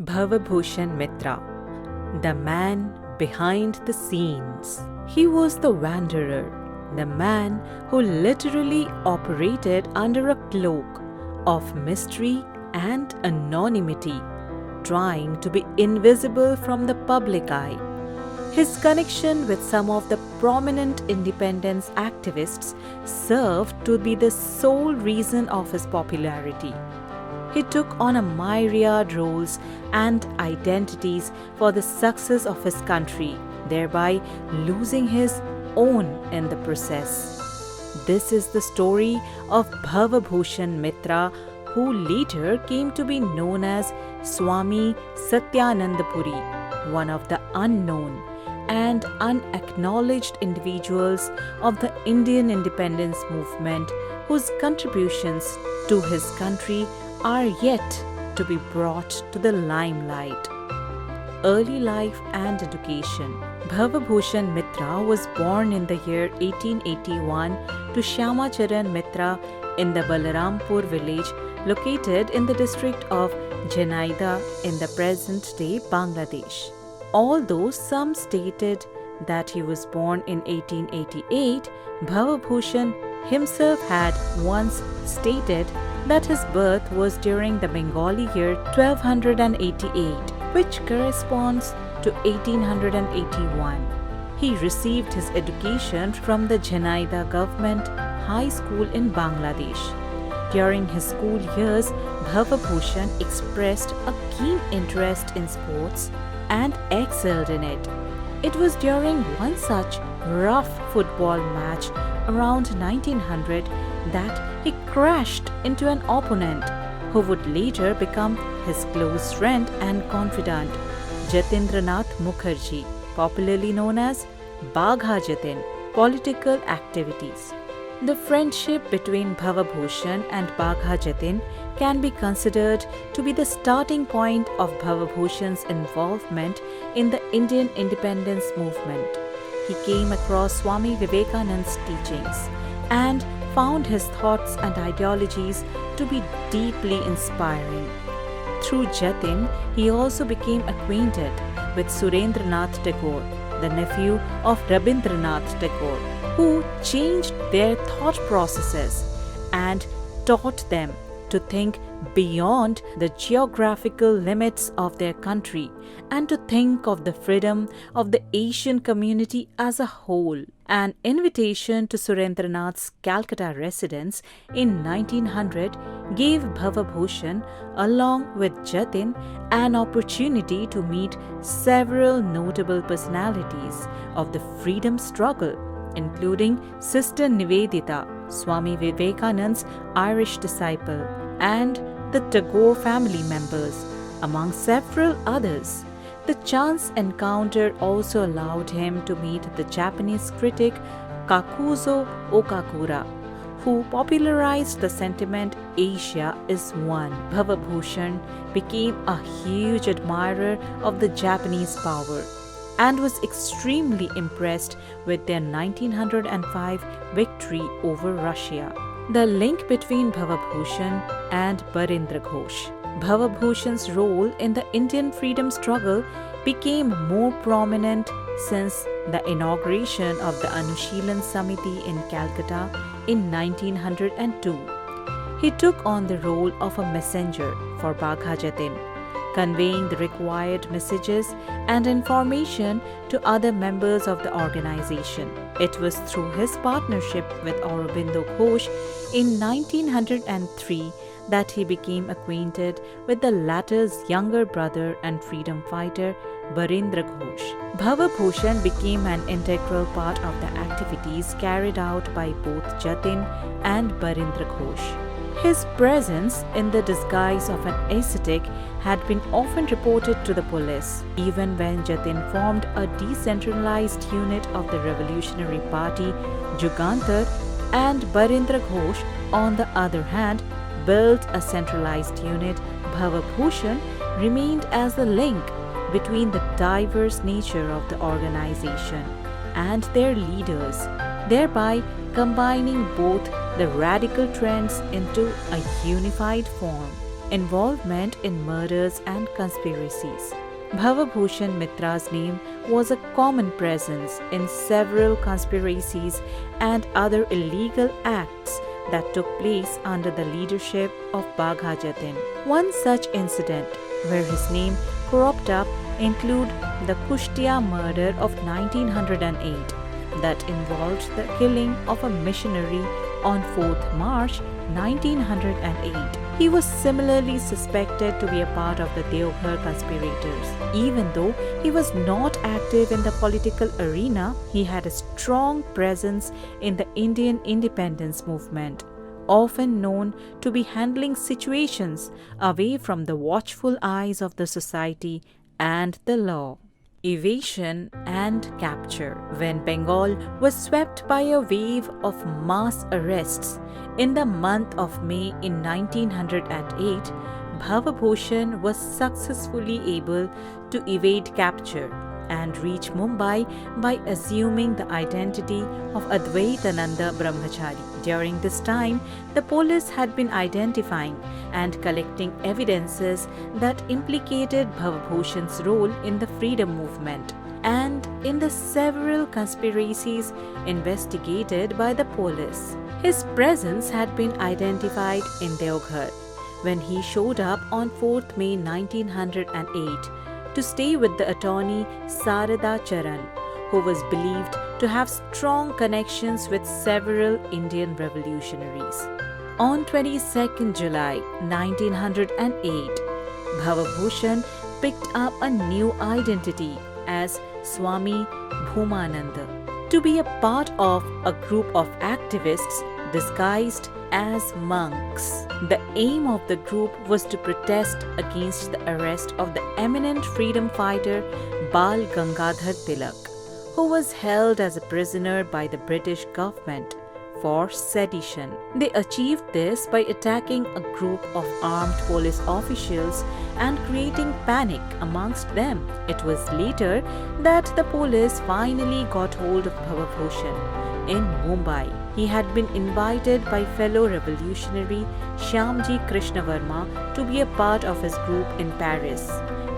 Bhavabhushan Mitra, the man behind the scenes. He was the wanderer, the man who literally operated under a cloak of mystery and anonymity, trying to be invisible from the public eye. His connection with some of the prominent independence activists served to be the sole reason of his popularity. He took on a myriad roles and identities for the success of his country, thereby losing his own in the process. This is the story of Bhavabhushan Mitra, who later came to be known as Swami Satyananda Puri, one of the unknown and unacknowledged individuals of the Indian independence movement, whose contributions to his country are yet to be brought to the limelight. Early life and education. Bhavabhushan Mitra was born in the year 1881 to Shyamacharan Mitra in the Balarampur village located in the district of Jhenaida in the present-day Bangladesh. Although some stated that he was born in 1888, Bhavabhushan himself had once stated that his birth was during the Bengali year 1288, which corresponds to 1881. He received his education from the Jhenaida Government High School in Bangladesh. During his school years, Bhavabhushan expressed a keen interest in sports and excelled in it. It was during one such rough football match around 1900 that he crashed into an opponent who would later become his close friend and confidant, Jatindranath Mukherjee, popularly known as Bagha Jatin. Political activities. The friendship between Bhavabhushan and Bagha Jatin can be considered to be the starting point of Bhavabhushan's involvement in the Indian independence movement. He came across Swami Vivekananda's teachings and found his thoughts and ideologies to be deeply inspiring. Through Jatin, he also became acquainted with Surendranath Tagore, the nephew of Rabindranath Tagore, who changed their thought processes and taught them to think beyond the geographical limits of their country and to think of the freedom of the Asian community as a whole. An invitation to Surendranath's Calcutta residence in 1900 gave Bhavabhushan, along with Jatin, an opportunity to meet several notable personalities of the freedom struggle, including Sister Nivedita, Swami Vivekananda's Irish disciple, and the Tagore family members, among several others. The chance encounter also allowed him to meet the Japanese critic Kakuzo Okakura, who popularized the sentiment Asia is one. Bhavabhushan became a huge admirer of the Japanese power and was extremely impressed with their 1905 victory over Russia. The link between Bhavabhushan and Barindra Ghosh. Bhavabhushan's role in the Indian freedom struggle became more prominent since the inauguration of the Anushilan Samiti in Calcutta in 1902. He took on the role of a messenger for Bagha Jatin, conveying the required messages and information to other members of the organization. It was through his partnership with Aurobindo Ghosh in 1903 that he became acquainted with the latter's younger brother and freedom fighter, Barindra Ghosh. Bhavabhushan became an integral part of the activities carried out by both Jatin and Barindra Ghosh. His presence in the disguise of an ascetic had been often reported to the police. Even when Jatin formed a decentralized unit of the Revolutionary Party, Jugantar, and Barindra Ghosh, on the other hand, built a centralized unit, Bhavabhushan remained as the link between the diverse nature of the organization and their leaders, thereby combining both the radical trends into a unified form. involvement in murders and conspiracies. Bhavabhushan Mitra's name was a common presence in several conspiracies and other illegal acts that took place under the leadership of Bagha Jatin. One such incident where his name cropped up include the Kushtia murder of 1908 that involved the killing of a missionary on 4th March 1908. He was similarly suspected to be a part of the Deoghar conspirators. Even though he was not active in the political arena, he had a strong presence in the Indian independence movement, often known to be handling situations away from the watchful eyes of the society and the law. Evasion and capture. When Bengal was swept by a wave of mass arrests in the month of May in 1908, Bhavabhushan was successfully able to evade capture and reach Mumbai by assuming the identity of Advaitananda Brahmachari. During this time, the police had been identifying and collecting evidences that implicated Bhavabhushan's role in the freedom movement and in the several conspiracies investigated by the police. His presence had been identified in Deoghar when he showed up on 4th May 1908 to stay with the attorney Sarada Charan, who was believed to have strong connections with several Indian revolutionaries. On 22nd July 1908, Bhavabhushan picked up a new identity as Swami Bhumananda to be a part of a group of activists disguised as monks. The aim of the group was to protest against the arrest of the eminent freedom fighter Bal Gangadhar Tilak, who was held as a prisoner by the British government for sedition. They achieved this by attacking a group of armed police officials and creating panic amongst them. It was later that the police finally got hold of Bhavabhushan in Mumbai. He had been invited by fellow revolutionary Shyamji Krishnavarma to be a part of his group in Paris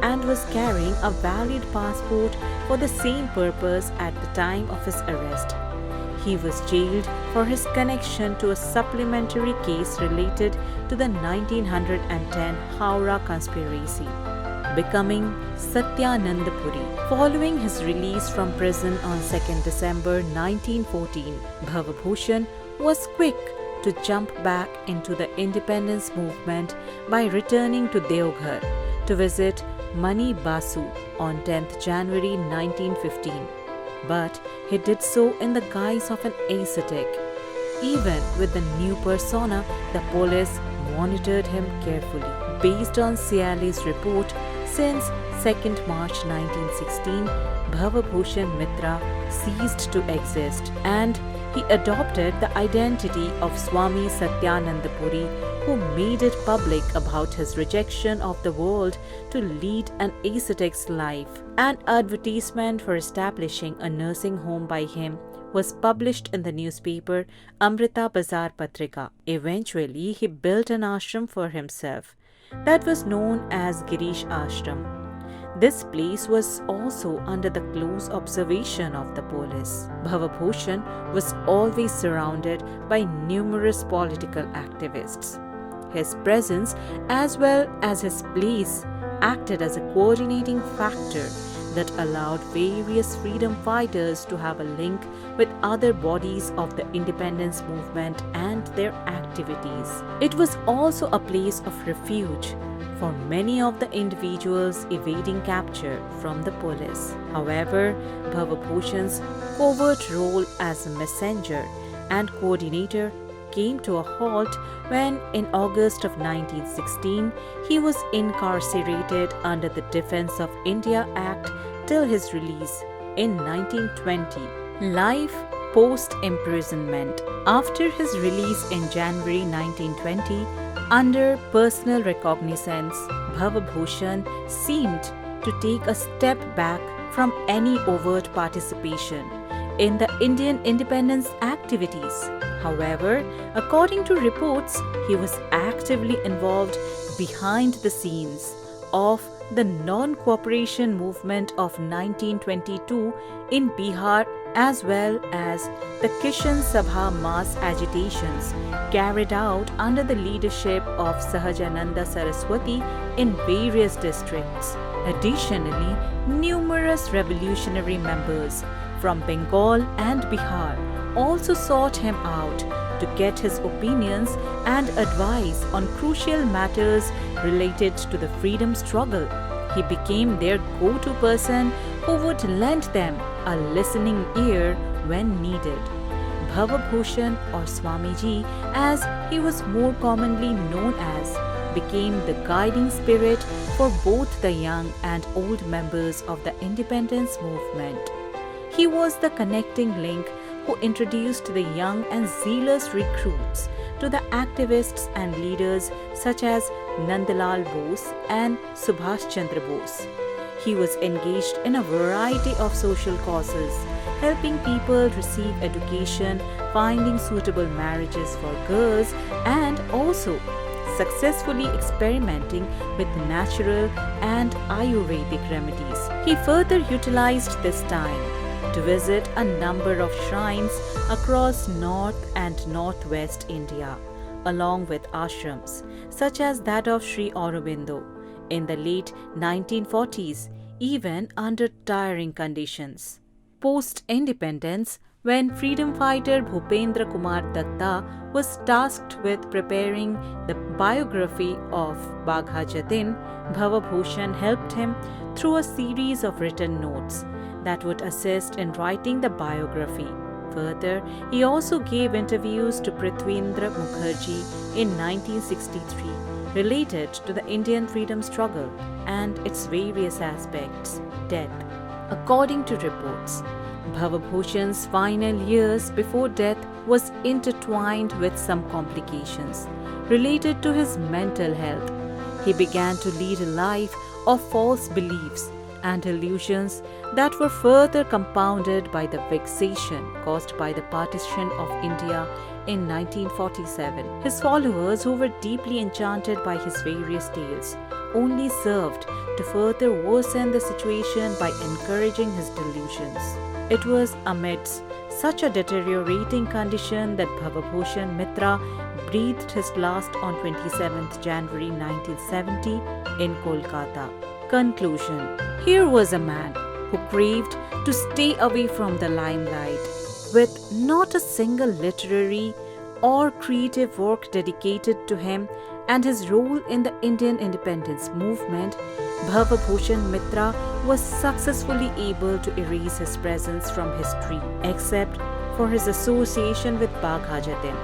and was carrying a valid passport for the same purpose at the time of his arrest. He was jailed for his connection to a supplementary case related to the 1910 Howrah conspiracy, becoming Satyananda Puri. Following his release from prison on 2nd December 1914, Bhavabhushan was quick to jump back into the independence movement by returning to Deoghar to visit Mani Basu on 10th January 1915. But he did so in the guise of an ascetic. Even with the new persona, the police monitored him carefully. Based on Ciali's report, since 2nd March 1916, Bhavabhushan Mitra ceased to exist and he adopted the identity of Swami Satyananda Puri, who made it public about his rejection of the world to lead an ascetic's life. An advertisement for establishing a nursing home by him was published in the newspaper Amrita Bazar Patrika. Eventually, he built an ashram for himself that was known as Girish Ashram. This place was also under the close observation of the police. Bhavabhushan was always surrounded by numerous political activists. His presence, as well as his place, acted as a coordinating factor that allowed various freedom fighters to have a link with other bodies of the independence movement and their activities. It was also a place of refuge for many of the individuals evading capture from the police. However, Bhavabhushan's covert role as a messenger and coordinator came to a halt when, in August of 1916, he was incarcerated under the Defence of India Act till his release in 1920. Life post-imprisonment. After his release in January 1920, under personal recognizance, Bhavabhushan seemed to take a step back from any overt participation in the Indian independence activities. However, according to reports, he was actively involved behind the scenes of the non-cooperation movement of 1922 in Bihar, as well as the Kishan Sabha mass agitations carried out under the leadership of Satyananda Saraswati in various districts. Additionally, numerous revolutionary members from Bengal and Bihar also sought him out to get his opinions and advice on crucial matters related to the freedom struggle. He became their go-to person who would lend them a listening ear when needed. Bhavabhushan, or Swamiji as he was more commonly known as, became the guiding spirit for both the young and old members of the independence movement. He was the connecting link who introduced the young and zealous recruits to the activists and leaders such as Nandalal Bose and Subhash Chandra Bose. He was engaged in a variety of social causes, helping people receive education, finding suitable marriages for girls, and also successfully experimenting with natural and Ayurvedic remedies. He further utilized this time to visit a number of shrines across North and Northwest India, along with ashrams such as that of Sri Aurobindo in the late 1940s, even under tiring conditions. Post-independence, when freedom fighter Bhupendra Kumar Datta was tasked with preparing the biography of Bagha Jatin, Bhavabhushan helped him through a series of written notes that would assist in writing the biography. Further, he also gave interviews to Prithvendra Mukherjee in 1963 related to the Indian freedom struggle and its various aspects. Death. According to reports, Bhavabhushan's final years before death was intertwined with some complications related to his mental health. He began to lead a life of false beliefs and illusions that were further compounded by the vexation caused by the partition of India in 1947. His followers, who were deeply enchanted by his various tales, only served to further worsen the situation by encouraging his delusions. It was amidst such a deteriorating condition that Bhavabhushan Mitra breathed his last on 27th January 1970 in Kolkata. Conclusion. Here was a man who craved to stay away from the limelight. With not a single literary or creative work dedicated to him and his role in the Indian independence movement, Bhavabhushan Mitra was successfully able to erase his presence from history, except for his association with Bagha Jatin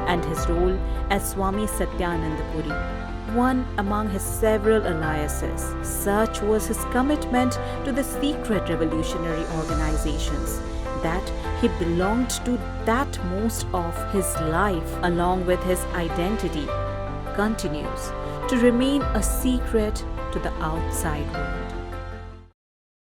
and his role as Swami Satyananda Puri, one among his several aliases. Such was his commitment to the secret revolutionary organizations that he belonged to, that most of his life, along with his identity, continues to remain a secret to the outside world.